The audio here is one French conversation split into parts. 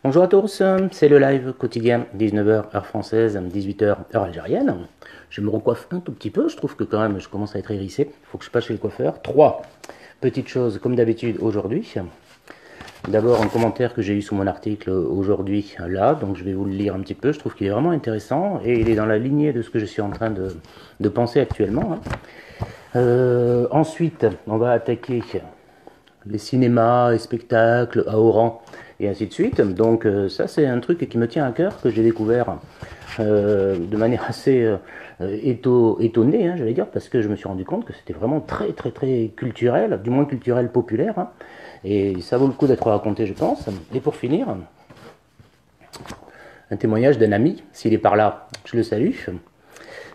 Bonjour à tous, c'est le live quotidien, 19h heure française, 18h heure algérienne. Je me recoiffe un tout petit peu, je trouve que quand même je commence à être hérissé, il faut que je passe chez le coiffeur. Trois petites choses comme d'habitude aujourd'hui. D'abord un commentaire que j'ai eu sous mon article aujourd'hui là, donc je vais vous le lire un petit peu, je trouve qu'il est vraiment intéressant et il est dans la lignée de ce que je suis en train de penser actuellement. Ensuite, on va attaquer les cinémas et spectacles à Oran et ainsi de suite. Donc ça c'est un truc qui me tient à cœur, que j'ai découvert de manière assez étonnée, j'allais dire, parce que je me suis rendu compte que c'était vraiment très très très culturel, du moins culturel populaire, et ça vaut le coup d'être raconté, je pense. Et pour finir, un témoignage d'un ami, s'il est par là, je le salue,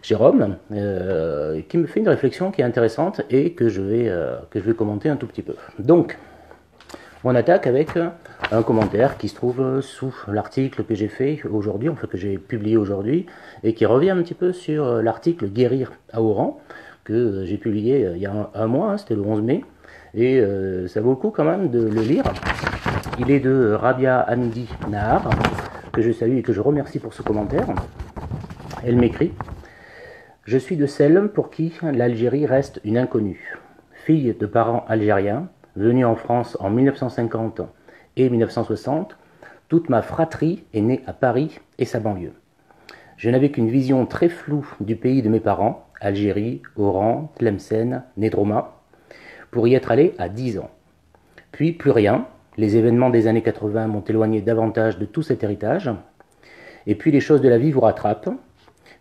Jérôme, qui me fait une réflexion qui est intéressante et que je vais commenter un tout petit peu. Donc, on attaque avec un commentaire qui se trouve sous l'article que j'ai fait aujourd'hui, enfin que j'ai publié aujourd'hui, et qui revient un petit peu sur l'article Guérir à Oran, que j'ai publié il y a un mois, c'était le 11 mai, et ça vaut le coup quand même de le lire. Il est de Rabia Hamidi Nahar, que je salue et que je remercie pour ce commentaire. Elle m'écrit: je suis de celles pour qui l'Algérie reste une inconnue. Fille de parents algériens, venue en France en 1950 et 1960, toute ma fratrie est née à Paris et sa banlieue. Je n'avais qu'une vision très floue du pays de mes parents, Algérie, Oran, Tlemcen, Nedroma, pour y être allé à 10 ans. Puis plus rien, les événements des années 80 m'ont éloigné davantage de tout cet héritage, et puis les choses de la vie vous rattrapent.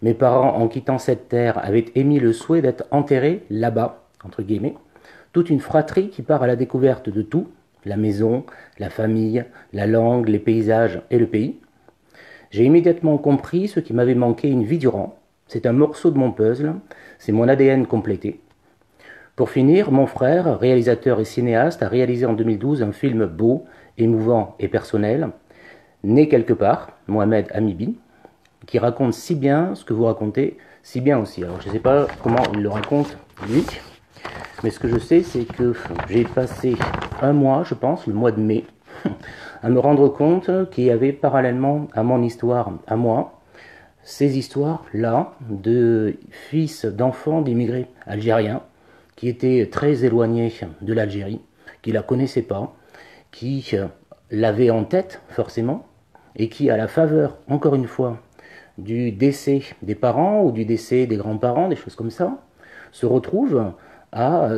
Mes parents, en quittant cette terre, avaient émis le souhait d'être enterrés là-bas, entre guillemets, toute une fratrie qui part à la découverte de tout, la maison, la famille, la langue, les paysages et le pays. J'ai immédiatement compris ce qui m'avait manqué une vie durant. C'est un morceau de mon puzzle, c'est mon ADN complété. Pour finir, mon frère, réalisateur et cinéaste, a réalisé en 2012 un film beau, émouvant et personnel, Né quelque part, Mohamed Amibi, qui raconte si bien ce que vous racontez, si bien aussi. Alors je ne sais pas comment il le raconte lui, mais ce que je sais, c'est que j'ai passé un mois, je pense, le mois de mai, à me rendre compte qu'il y avait parallèlement à mon histoire, à moi, ces histoires-là de fils d'enfants d'immigrés algériens qui étaient très éloignés de l'Algérie, qui ne la connaissaient pas, qui l'avaient en tête forcément, et qui, à la faveur, encore une fois, du décès des parents ou du décès des grands-parents, des choses comme ça, se retrouvent à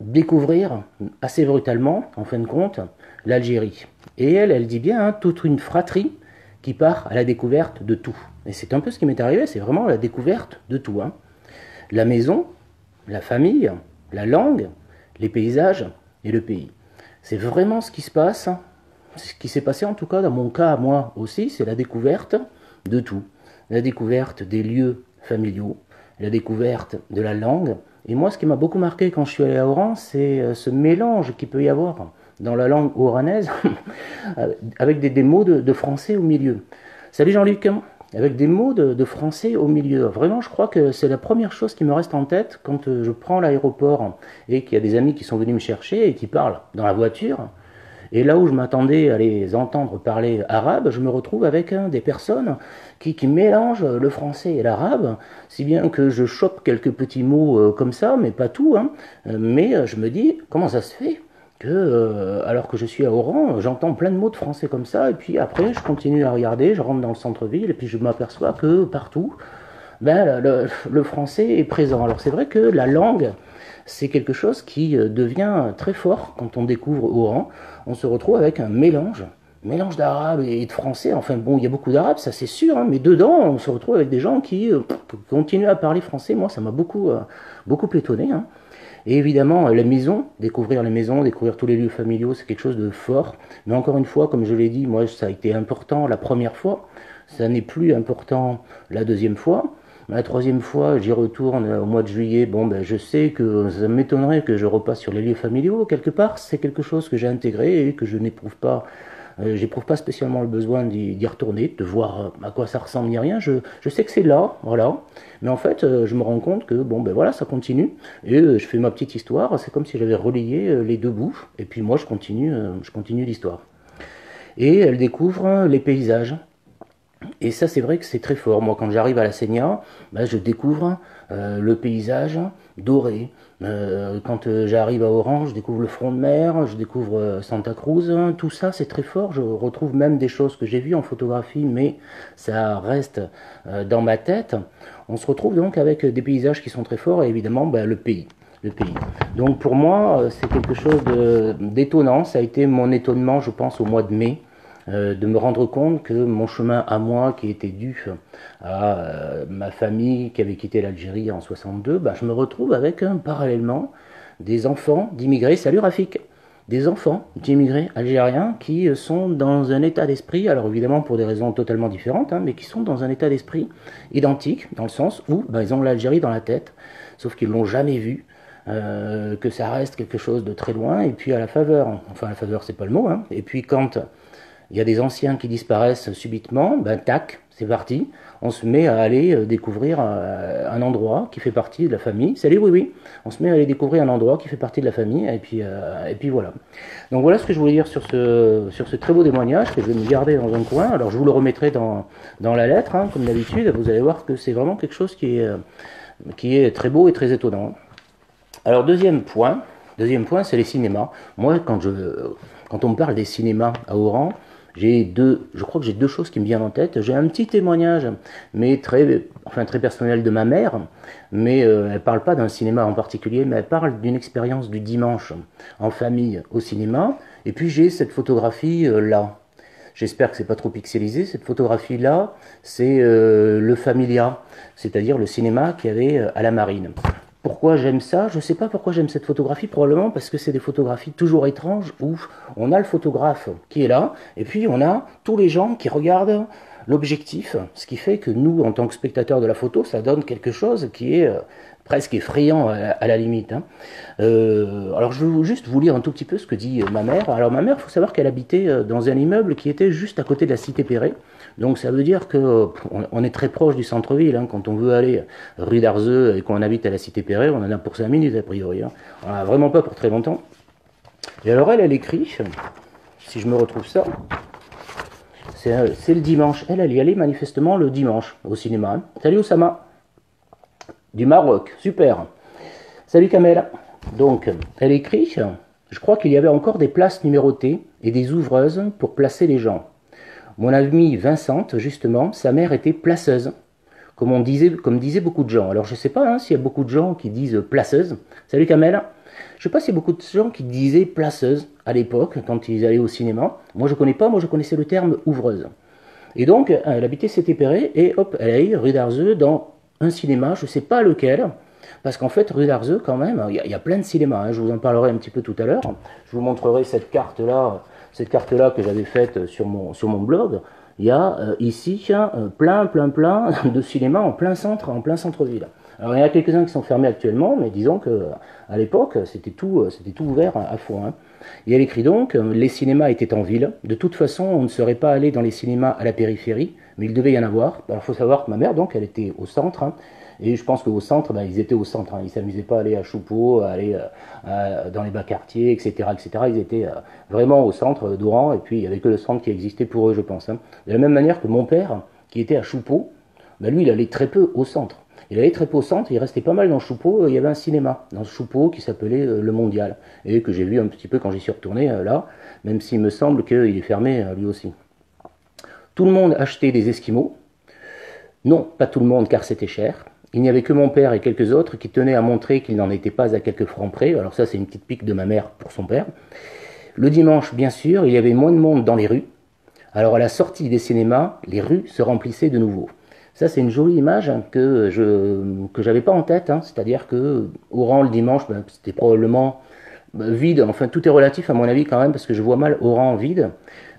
découvrir assez brutalement, en fin de compte, l'Algérie. Et elle dit bien, toute une fratrie qui part à la découverte de tout. Et c'est un peu ce qui m'est arrivé, c'est vraiment la découverte de tout. La maison, la famille, la langue, les paysages et le pays. C'est vraiment ce qui se passe, ce qui s'est passé en tout cas dans mon cas à moi aussi, c'est la découverte de tout. La découverte des lieux familiaux, la découverte de la langue. Et moi, ce qui m'a beaucoup marqué quand je suis allé à Oran, c'est ce mélange qu'il peut y avoir dans la langue oranaise, avec des mots de français au milieu. Salut Jean-Luc, avec des mots de français au milieu. Vraiment, je crois que c'est la première chose qui me reste en tête quand je prends l'aéroport et qu'il y a des amis qui sont venus me chercher et qui parlent dans la voiture. Et là où je m'attendais à les entendre parler arabe, je me retrouve avec des personnes qui mélangent le français et l'arabe, si bien que je chope quelques petits mots comme ça, mais pas tout. Mais je me dis, comment ça se fait que, alors que je suis à Oran, j'entends plein de mots de français comme ça, et puis après je continue à regarder, je rentre dans le centre-ville, et puis je m'aperçois que partout, le français est présent. Alors c'est vrai que la langue, c'est quelque chose qui devient très fort quand on découvre Oran. On se retrouve avec un mélange d'arabe et de français. Enfin bon, il y a beaucoup d'arabe, ça c'est sûr, mais dedans, on se retrouve avec des gens qui continuent à parler français. Moi, ça m'a beaucoup étonné. Et évidemment, la maison, découvrir les maisons, découvrir tous les lieux familiaux, c'est quelque chose de fort. Mais encore une fois, comme je l'ai dit, moi, ça a été important la première fois. Ça n'est plus important la deuxième fois. La troisième fois, j'y retourne au mois de juillet. Bon, je sais que ça m'étonnerait que je repasse sur les lieux familiaux. Quelque part, c'est quelque chose que j'ai intégré et que je n'éprouve pas. J'éprouve pas spécialement le besoin d'y retourner, de voir à quoi ça ressemble ni rien. Je sais que c'est là, voilà. Mais en fait, je me rends compte que voilà, ça continue. Et je fais ma petite histoire. C'est comme si j'avais relayé les deux bouts. Et puis moi, je continue l'histoire. et elle découvre les paysages. Et ça, c'est vrai que c'est très fort. Moi, quand j'arrive à la Sénia, ben, je découvre le paysage doré. Quand j'arrive à Oran, je découvre le front de mer, je découvre Santa Cruz. Tout ça, c'est très fort. Je retrouve même des choses que j'ai vues en photographie, mais ça reste dans ma tête. On se retrouve donc avec des paysages qui sont très forts et évidemment ben, le pays. Donc pour moi, c'est quelque chose d'étonnant. Ça a été mon étonnement, je pense, au mois de mai. De me rendre compte que mon chemin à moi, qui était dû à ma famille qui avait quitté l'Algérie en 62, bah, je me retrouve avec parallèlement des enfants d'immigrés, salut Rafik, des enfants d'immigrés algériens qui sont dans un état d'esprit, alors évidemment pour des raisons totalement différentes, hein, mais qui sont dans un état d'esprit identique, dans le sens où bah, ils ont l'Algérie dans la tête, sauf qu'ils ne l'ont jamais vu. Que ça reste quelque chose de très loin, et puis à la faveur, enfin la faveur c'est pas le mot, hein, et puis quand il y a des anciens qui disparaissent subitement, ben tac, c'est parti. On se met à aller découvrir un endroit qui fait partie de la famille. Salut, oui, oui. On se met à aller découvrir un endroit qui fait partie de la famille, et puis voilà. Donc voilà ce que je voulais dire sur ce très beau témoignage que je vais me garder dans un coin. Alors je vous le remettrai dans la lettre, hein, comme d'habitude. Vous allez voir que c'est vraiment quelque chose qui est très beau et très étonnant. Alors deuxième point, c'est les cinémas. Moi, quand on me parle des cinémas à Oran, je crois que j'ai deux choses qui me viennent en tête. J'ai un petit témoignage, mais très personnel de ma mère, mais elle ne parle pas d'un cinéma en particulier, mais elle parle d'une expérience du dimanche en famille au cinéma. Et puis j'ai cette photographie là. J'espère que c'est pas trop pixelisé. Cette photographie là, c'est le Familia, c'est-à-dire le cinéma qu'il y avait à la Marine. Pourquoi j'aime ça? Je ne sais pas pourquoi j'aime cette photographie, probablement parce que c'est des photographies toujours étranges où on a le photographe qui est là, et puis on a tous les gens qui regardent l'objectif, ce qui fait que nous, en tant que spectateurs de la photo, ça donne quelque chose qui est presque effrayant à la limite. Hein. Alors je vais juste vous lire un tout petit peu ce que dit ma mère. Alors ma mère, il faut savoir qu'elle habitait dans un immeuble qui était juste à côté de la cité Perret. Donc ça veut dire qu'on est très proche du centre-ville. Hein. Quand on veut aller rue d'Arzeux et qu'on habite à la cité Perret, on en a pour 5 minutes a priori. Hein. On n'en a vraiment pas pour très longtemps. Et alors elle écrit, si je me retrouve ça, c'est le dimanche. Elle y allait manifestement le dimanche au cinéma. Hein. Salut Oussama. Du Maroc, super. Salut Kamel. Donc, elle écrit, je crois qu'il y avait encore des places numérotées et des ouvreuses pour placer les gens. Mon amie Vincente, justement, sa mère était placeuse, comme disaient beaucoup de gens. Alors je ne sais pas hein, s'il y a beaucoup de gens qui disent placeuse. Salut Kamel. Je ne sais pas s'il y a beaucoup de gens qui disaient placeuse à l'époque, quand ils allaient au cinéma. Moi je ne connais pas, moi je connaissais le terme ouvreuse. Et donc, elle habitait Cité-Perret et hop, elle allait rue d'Arzeux dans un cinéma, je ne sais pas lequel, parce qu'en fait, rue d'Arzeux, quand même, il y a plein de cinémas, hein, je vous en parlerai un petit peu tout à l'heure. Je vous montrerai cette carte-là que j'avais faite sur mon blog. Il y a ici plein de cinémas en plein centre-ville. Alors il y en a quelques-uns qui sont fermés actuellement, mais disons qu'à l'époque, c'était tout ouvert à fond. Hein. Et elle écrit donc, les cinémas étaient en ville. De toute façon, on ne serait pas allé dans les cinémas à la périphérie, mais il devait y en avoir. Alors il faut savoir que ma mère, donc, elle était au centre. Hein, et je pense qu'au centre, ben, ils étaient au centre. Hein, ils ne s'amusaient pas à aller à Choupeau, à aller dans les bas quartiers, etc. Ils étaient vraiment au centre d'Oran, et puis il n'y avait que le centre qui existait pour eux, je pense. Hein. De la même manière que mon père, qui était à Choupeau, ben, lui, il allait très peu au centre. Il allait très peu au centre, il restait pas mal dans Choupeau, il y avait un cinéma dans Choupeau qui s'appelait Le Mondial, et que j'ai vu un petit peu quand j'y suis retourné là, même s'il me semble qu'il est fermé lui aussi. Tout le monde achetait des Esquimaux. Non, pas tout le monde, car c'était cher. Il n'y avait que mon père et quelques autres qui tenaient à montrer qu'ils n'en étaient pas à quelques francs près. Alors ça, c'est une petite pique de ma mère pour son père. Le dimanche, bien sûr, il y avait moins de monde dans les rues. Alors à la sortie des cinémas, les rues se remplissaient de nouveau. Ça, c'est une jolie image que j'avais pas en tête. Hein. C'est-à-dire que Oran, le dimanche, ben, c'était probablement vide. Enfin, tout est relatif à mon avis quand même, parce que je vois mal Oran vide.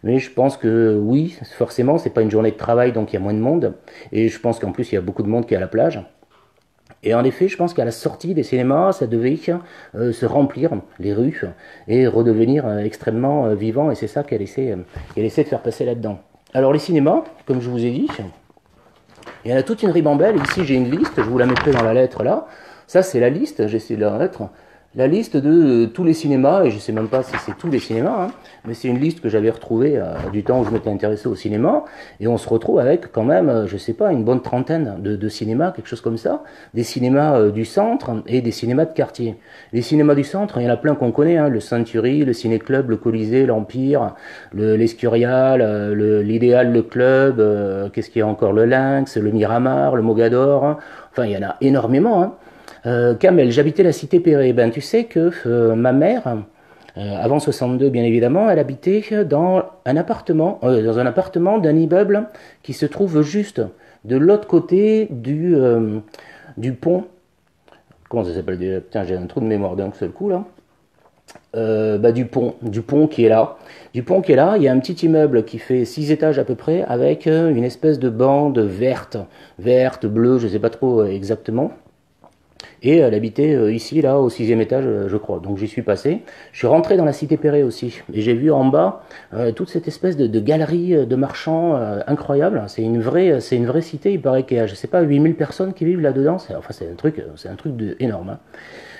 Mais je pense que oui, forcément, c'est pas une journée de travail, donc il y a moins de monde. Et je pense qu'en plus, il y a beaucoup de monde qui est à la plage. Et en effet, je pense qu'à la sortie des cinémas, ça devait se remplir, les rues, et redevenir extrêmement vivant. Et c'est ça qu'elle essaie de faire passer là-dedans. Alors les cinémas, comme je vous ai dit, il y en a toute une ribambelle. Ici, j'ai une liste, je vous la mettrai dans la lettre là. Ça, c'est la liste, j'essaie de la mettre. la liste de tous les cinémas, et je sais même pas si c'est tous les cinémas, hein, mais c'est une liste que j'avais retrouvée du temps où je m'étais intéressé au cinéma, et on se retrouve avec quand même, je sais pas, une bonne trentaine de cinémas, quelque chose comme ça, des cinémas du centre et des cinémas de quartier. Les cinémas du centre, il y en a plein qu'on connaît, hein, le Century, le Ciné-Club, le Colisée, l'Empire, l'Escurial, l'Idéal, le Club, qu'est-ce qu'il y a encore, le Lynx, le Miramar, le Mogador, hein. Enfin il y en a énormément, hein. Kamel, j'habitais la cité Perret. Ben, tu sais que ma mère, avant 62 bien évidemment, elle habitait dans un appartement d'un immeuble qui se trouve juste de l'autre côté du pont. Comment ça s'appelle? Putain, j'ai un trou de mémoire d'un seul coup là. Du pont qui est là. Du pont qui est là, il y a un petit immeuble qui fait 6 étages à peu près, avec une espèce de bande verte, bleue, je sais pas trop exactement. Et elle habitait ici, là, au 6e étage, je crois. Donc j'y suis passé. Je suis rentré dans la cité Perret aussi. Et j'ai vu en bas toute cette espèce de galerie de marchands incroyable. C'est une vraie cité. Il paraît qu'il y a, je sais pas, 8000 personnes qui vivent là-dedans. Enfin, c'est un truc énorme, hein.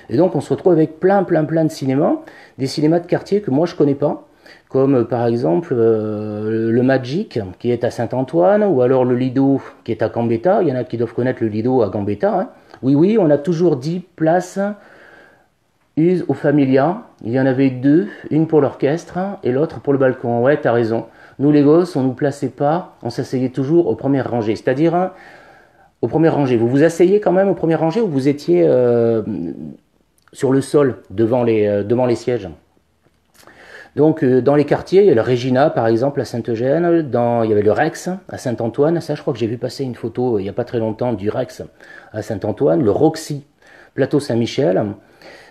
Et donc on se retrouve avec plein de cinémas. Des cinémas de quartier que moi je connais pas. Comme par exemple le Magic qui est à Saint-Antoine, ou alors le Lido qui est à Gambetta. Il y en a qui doivent connaître le Lido à Gambetta, hein. Oui, on a toujours 10 places US au Familia. Il y en avait 2, une pour l'orchestre et l'autre pour le balcon. Ouais, t'as raison. Nous les gosses, on nous plaçait pas, on s'asseyait toujours aux premières rangées. C'est-à-dire, aux premières rangées. Vous vous asseyez quand même aux premières rangées ou vous étiez sur le sol devant les sièges? Donc dans les quartiers, il y a le Regina par exemple à Saint-Eugène, il y avait le Rex à Saint-Antoine, ça je crois que j'ai vu passer une photo il n'y a pas très longtemps du Rex à Saint-Antoine, le Roxy, Plateau Saint-Michel,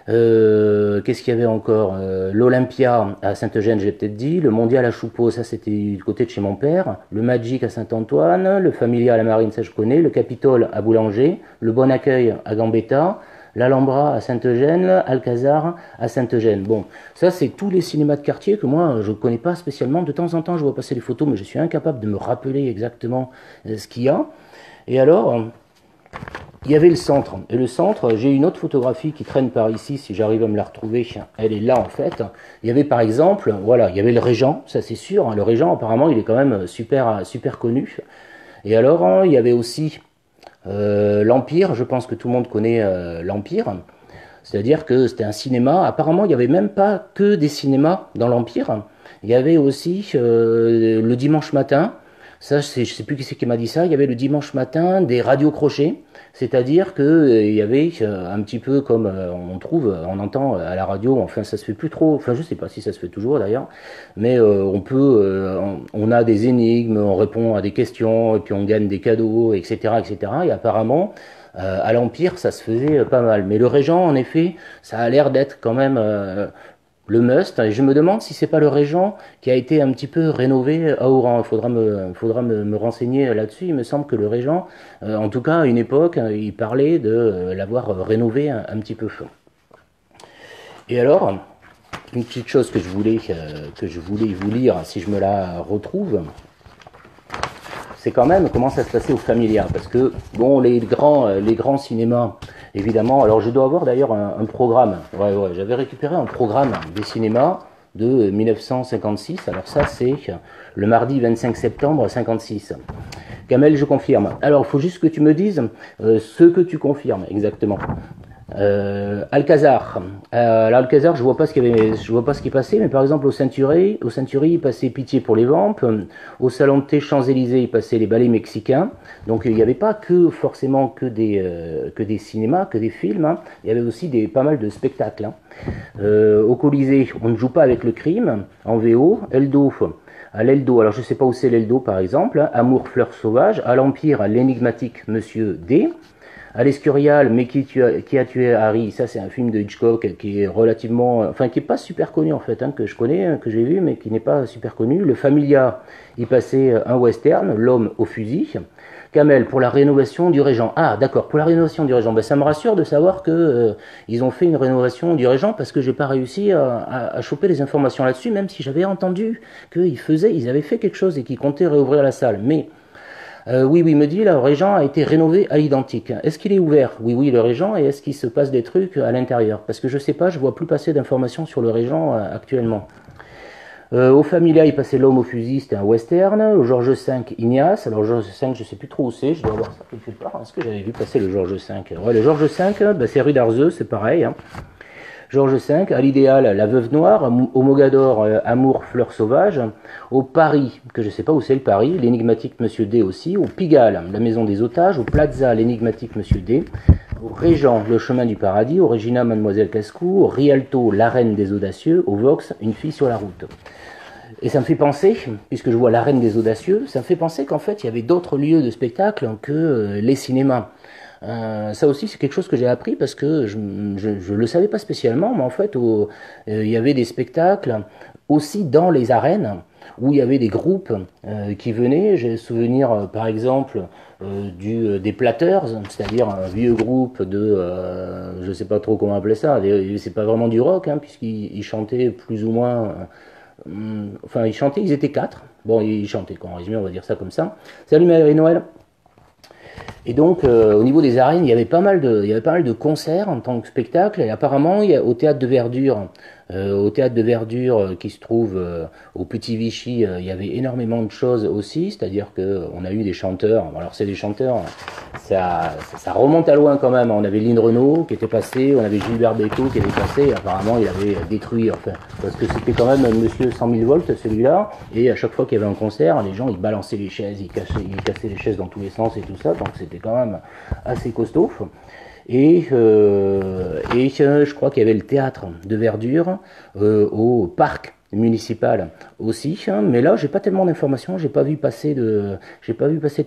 qu'est-ce qu'il y avait encore, l'Olympia à Saint-Eugène, j'ai peut-être dit, le Mondial à Choupeau, ça c'était du côté de chez mon père, le Magic à Saint-Antoine, le Familia à la Marine, ça je connais, le Capitole à Boulanger, le Bon Accueil à Gambetta, l'Alhambra à Saint-Eugène, Alcazar à Saint-Eugène. Bon, ça c'est tous les cinémas de quartier que moi je ne connais pas spécialement. De temps en temps je vois passer les photos, mais je suis incapable de me rappeler exactement ce qu'il y a. Et alors, il y avait le centre. Et le centre, j'ai une autre photographie qui traîne par ici, si j'arrive à me la retrouver, elle est là en fait. Il y avait par exemple, voilà, il y avait le Régent, ça c'est sûr. Hein, le Régent apparemment il est quand même super connu. Et alors, il y avait aussi l'Empire, je pense que tout le monde connaît l'Empire, c'est-à-dire que c'était un cinéma, apparemment il n'y avait même pas que des cinémas dans l'Empire, il y avait aussi le dimanche matin, ça je sais plus qui c'est qui m'a dit ça, il y avait le dimanche matin des radios crochets, c'est-à-dire que il y avait un petit peu comme on entend à la radio, enfin ça se fait plus trop, enfin je sais pas si ça se fait toujours d'ailleurs, mais on a des énigmes, on répond à des questions et puis on gagne des cadeaux, etc. Et apparemment à l'Empire ça se faisait pas mal, mais le Régent en effet ça a l'air d'être quand même le must, et je me demande si c'est pas le Régent qui a été un petit peu rénové à Oran. Il faudra me renseigner là-dessus. Il me semble que le Régent, en tout cas à une époque, il parlait de l'avoir rénové un petit peu. Et alors, une petite chose que je voulais vous lire, si je me la retrouve, c'est quand même comment ça se passait au Familia, parce que bon, les grands cinémas, évidemment. Alors je dois avoir d'ailleurs un programme. Ouais, j'avais récupéré un programme des cinémas de 1956. Alors ça c'est le mardi 25 septembre 56. Kamel, je confirme. Alors il faut juste que tu me dises ce que tu confirmes exactement. Alcazar. L'Alcazar, je vois pas ce qui passait, mais par exemple au Century, il passait Pitié pour les Vampes. Au Salon de thé Champs-Élysées, il passait les ballets mexicains. Donc il n'y avait pas forcément que des cinémas, que des films, hein. Il y avait aussi pas mal de spectacles, hein. Au Colisée, on ne joue pas avec le crime, en VO. Eldo, à l'Eldo, alors je sais pas où c'est l'Eldo par exemple, hein. Amour, fleur sauvage. À l'Empire, l'énigmatique Monsieur D. À l'Escurial, mais qui a tué Harry, ça c'est un film de Hitchcock qui est relativement, enfin qui est pas super connu en fait, hein, que je connais, que j'ai vu, mais qui n'est pas super connu. Le Familia, il passait un western, L'homme au fusil. Kamel, pour la rénovation du Régent. Ah d'accord, pour la rénovation du Régent, ben, ça me rassure de savoir que ils ont fait une rénovation du Régent, parce que j'ai pas réussi à choper les informations là-dessus, même si j'avais entendu qu'ils avaient fait quelque chose et qu'ils comptaient réouvrir la salle. Mais Oui, oui, il me dit, là, le Régent a été rénové à l'identique. Est-ce qu'il est ouvert? Oui, oui, le Régent, et est-ce qu'il se passe des trucs à l'intérieur? Parce que je sais pas, je vois plus passer d'informations sur le Régent actuellement. Au Familia, il passait L'Homme au fusil, c'était un western. Au Georges V, Ignace. Alors, Georges V, je sais plus trop où c'est, je dois avoir ça quelque part. Est-ce que j'avais vu passer le Georges V? Ouais, le Georges V, bah, c'est rue d'Arzeux, c'est pareil. Hein. Georges V, à l'idéal, La Veuve Noire, au Mogador, Amour, Fleur Sauvage, au Paris, que je ne sais pas où c'est le Paris, l'énigmatique Monsieur D aussi, au Pigalle, la Maison des Otages, au Plaza, l'énigmatique Monsieur D, au Régent, le Chemin du Paradis, au Regina, Mademoiselle Cascou, au Rialto, la Reine des Audacieux, au Vox, Une fille sur la route. Et ça me fait penser, puisque je vois la Reine des Audacieux, ça me fait penser qu'en fait il y avait d'autres lieux de spectacle que les cinémas. Ça aussi c'est quelque chose que j'ai appris parce que je le savais pas spécialement, mais en fait il y avait des spectacles aussi dans les arènes où il y avait des groupes qui venaient. J'ai souvenir par exemple des Platters, c'est-à-dire un vieux groupe de, je sais pas trop comment appeler ça, c'est pas vraiment du rock, hein, puisqu'ils chantaient plus ou moins. Enfin, ils chantaient, ils étaient 4. Bon, ils chantaient, quoi, en résumé, on va dire ça comme ça. Salut Marie-Noël. Et donc, au niveau des arènes, il y avait pas mal de concerts en tant que spectacle. Et apparemment, au théâtre de Verdure, qui se trouve au Petit Vichy, il y avait énormément de choses aussi. C'est-à-dire que on a eu des chanteurs. Alors, c'est des chanteurs, ça remonte à loin quand même. On avait Lynn Renaud qui était passé, on avait Gilbert Bécaud qui était passé. Et apparemment, il avait détruit, enfin, parce que c'était quand même un monsieur 100 000 volts, celui-là. Et à chaque fois qu'il y avait un concert, les gens, ils balançaient les chaises, ils cassaient les chaises dans tous les sens et tout ça. Donc, c'était quand même assez costaud. Et je crois qu'il y avait le théâtre de Verdure au parc municipal aussi, hein, mais là j'ai pas tellement d'informations, j'ai pas vu passer de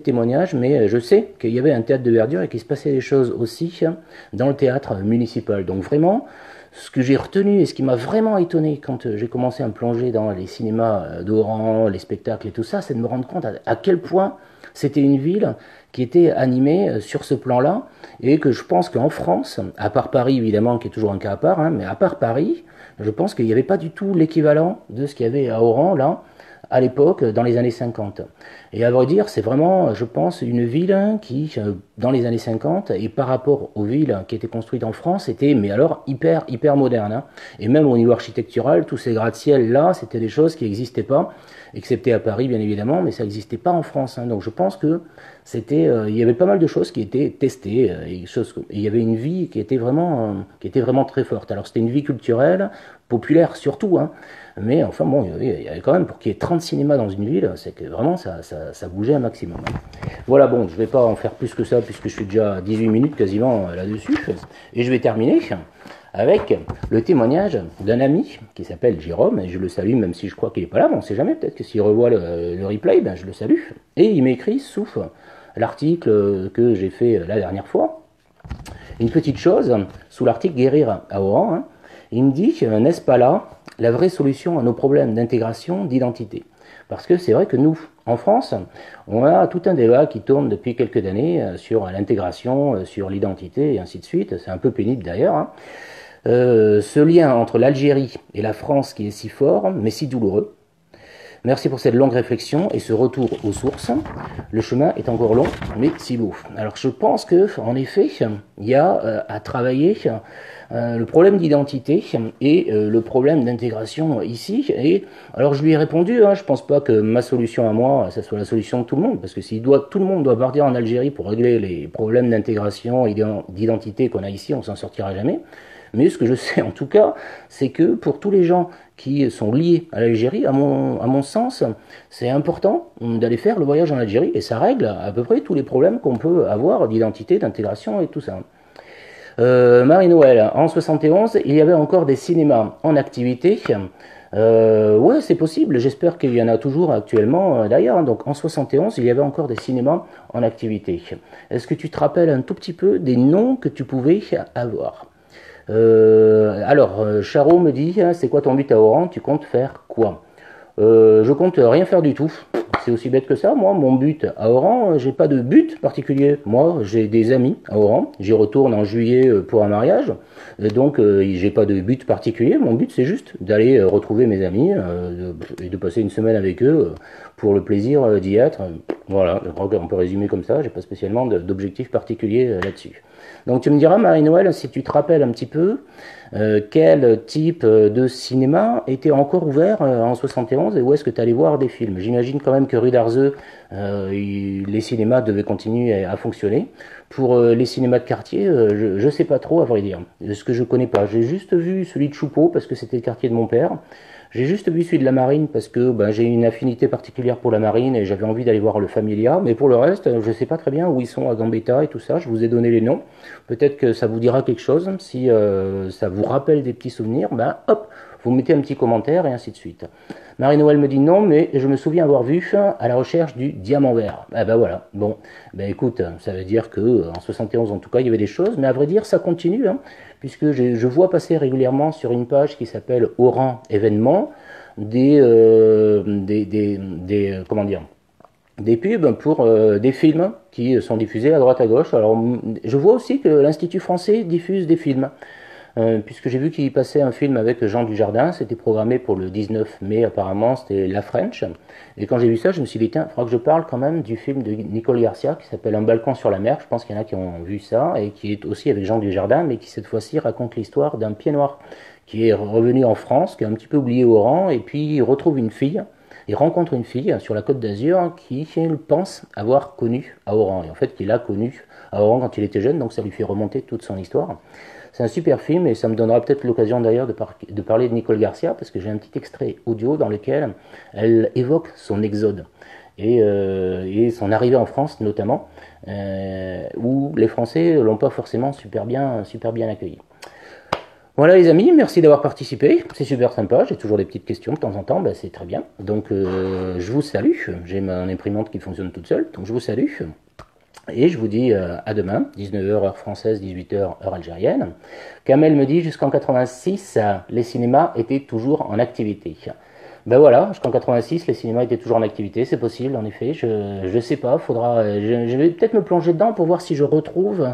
témoignages, mais je sais qu'il y avait un théâtre de Verdure et qu'il se passait des choses aussi hein, dans le théâtre municipal. Donc vraiment, ce que j'ai retenu et ce qui m'a vraiment étonné quand j'ai commencé à me plonger dans les cinémas d'Oran, les spectacles et tout ça, c'est de me rendre compte à quel point c'était une ville qui était animée sur ce plan-là, et que je pense qu'en France, à part Paris évidemment, qui est toujours un cas à part, hein, mais à part Paris, je pense qu'il n'y avait pas du tout l'équivalent de ce qu'il y avait à Oran, là, à l'époque, dans les années 50. Et à vrai dire, c'est vraiment, je pense, une ville qui, dans les années 50, et par rapport aux villes qui étaient construites en France, était, mais alors, hyper moderne. Hein. Et même au niveau architectural, tous ces gratte-ciel-là, c'était des choses qui n'existaient pas, excepté à Paris, bien évidemment, mais ça n'existait pas en France. Hein. Donc je pense que il y avait pas mal de choses qui étaient testées, et il y avait une vie qui était vraiment très forte. Alors c'était une vie culturelle, populaire surtout, hein, mais enfin bon, il y avait quand même, pour qu'il y ait 30 cinémas dans une ville, c'est que vraiment ça bougeait un maximum. Hein. Voilà, bon, je vais pas en faire plus que ça, puisque je suis déjà à 18 minutes quasiment là-dessus, et je vais terminer avec le témoignage d'un ami qui s'appelle Jérôme, et je le salue même si je crois qu'il n'est pas là, mais on ne sait jamais, peut-être que s'il revoit le replay, ben je le salue. Et il m'écrit sous l'article que j'ai fait la dernière fois, une petite chose, sous l'article Guérir à Oran, hein, il me dit, n'est-ce pas là la vraie solution à nos problèmes d'intégration, d'identité? Parce que c'est vrai que nous, en France, on a tout un débat qui tourne depuis quelques années sur l'intégration, sur l'identité et ainsi de suite. C'est un peu pénible d'ailleurs. Hein. Ce lien entre l'Algérie et la France qui est si fort, mais si douloureux. Merci pour cette longue réflexion et ce retour aux sources. Le chemin est encore long, mais si beau. Alors je pense que, en effet, il y a à travailler le problème d'identité et le problème d'intégration ici. Et alors je lui ai répondu, hein, je pense pas que ma solution à moi, ça soit la solution de tout le monde, parce que si tout le monde doit partir en Algérie pour régler les problèmes d'intégration et d'identité qu'on a ici, on s'en sortira jamais. Mais ce que je sais en tout cas, c'est que pour tous les gens qui sont liés à l'Algérie, à mon sens, c'est important d'aller faire le voyage en Algérie et ça règle à peu près tous les problèmes qu'on peut avoir d'identité, d'intégration et tout ça. Marie-Noël, en 71, il y avait encore des cinémas en activité. Ouais, c'est possible, j'espère qu'il y en a toujours actuellement d'ailleurs. Donc en 71, il y avait encore des cinémas en activité. Est-ce que tu te rappelles un tout petit peu des noms que tu pouvais avoir? Alors, Charo me dit, c'est quoi ton but à Oran? Tu comptes faire quoi? Je compte rien faire du tout. C'est aussi bête que ça. Moi, mon but à Oran, j'ai pas de but particulier. Moi, j'ai des amis à Oran. J'y retourne en juillet pour un mariage. Donc, j'ai pas de but particulier. Mon but, c'est juste d'aller retrouver mes amis et de passer une semaine avec eux pour le plaisir d'y être. Voilà, je crois qu'on peut résumer comme ça, j'ai pas spécialement d'objectif particulier là-dessus. Donc tu me diras, Marie-Noël, si tu te rappelles un petit peu, quel type de cinéma était encore ouvert en 71 et où est-ce que tu allais voir des films? J'imagine quand même que rue d'Arzeux, les cinémas devaient continuer à fonctionner. Pour les cinémas de quartier, je sais pas trop à vrai dire. Ce que je connais pas. J'ai juste vu celui de Choupeau parce que c'était le quartier de mon père. J'ai juste vu celui de la Marine parce que ben, j'ai une affinité particulière pour la Marine et j'avais envie d'aller voir le Familia. Mais pour le reste, je ne sais pas très bien où ils sont à Gambetta et tout ça. Je vous ai donné les noms. Peut-être que ça vous dira quelque chose. Si ça vous rappelle des petits souvenirs, ben hop, vous mettez un petit commentaire et ainsi de suite. Marie-Noël me dit non, mais je me souviens avoir vu à la recherche du diamant vert. Ah ben voilà, bon, ben écoute, ça veut dire que en 71 en tout cas, il y avait des choses, mais à vrai dire, ça continue, hein, puisque je vois passer régulièrement sur une page qui s'appelle Oran événements comment dire, des pubs pour des films qui sont diffusés à droite à gauche. Alors, je vois aussi que l'Institut français diffuse des films. Puisque j'ai vu qu'il passait un film avec Jean Dujardin, c'était programmé pour le 19 mai apparemment, c'était La French. Et quand j'ai vu ça, je me suis dit, tiens, il faudra que je parle quand même du film de Nicole Garcia qui s'appelle Un balcon sur la mer. Je pense qu'il y en a qui ont vu ça, et qui est aussi avec Jean Dujardin, mais qui cette fois-ci raconte l'histoire d'un pied noir qui est revenu en France, qui est un petit peu oublié au rang, et puis il retrouve une fille. Il rencontre une fille sur la Côte d'Azur qui pense avoir connu à Oran. Et en fait, qu'il a connu à Oran quand il était jeune, donc ça lui fait remonter toute son histoire. C'est un super film et ça me donnera peut-être l'occasion d'ailleurs de parler de Nicole Garcia parce que j'ai un petit extrait audio dans lequel elle évoque son exode et son arrivée en France notamment, où les Français l'ont pas forcément super bien accueilli. Voilà les amis, merci d'avoir participé, c'est super sympa, j'ai toujours des petites questions de temps en temps, ben c'est très bien. Donc je vous salue, j'ai mon imprimante qui fonctionne toute seule, donc je vous salue. Et je vous dis à demain, 19h heure française, 18h heure algérienne. Kamel me dit jusqu'en 86, les cinémas étaient toujours en activité. Ben voilà, jusqu'en 86, les cinémas étaient toujours en activité, c'est possible en effet. Je sais pas, je vais peut-être me plonger dedans pour voir si je retrouve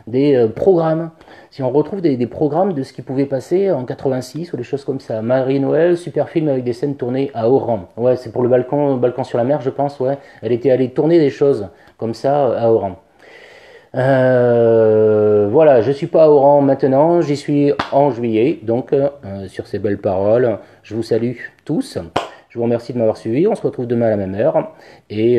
des programmes. Si on retrouve des programmes de ce qui pouvait passer en 86 ou des choses comme ça. Marie-Noël, super film avec des scènes tournées à Oran. Ouais, c'est pour le balcon sur la mer, je pense, ouais. Elle était allée tourner des choses comme ça à Oran. Voilà, je suis pas à Oran maintenant, j'y suis en juillet. Donc, sur ces belles paroles, je vous salue tous. Je vous remercie de m'avoir suivi. On se retrouve demain à la même heure. Et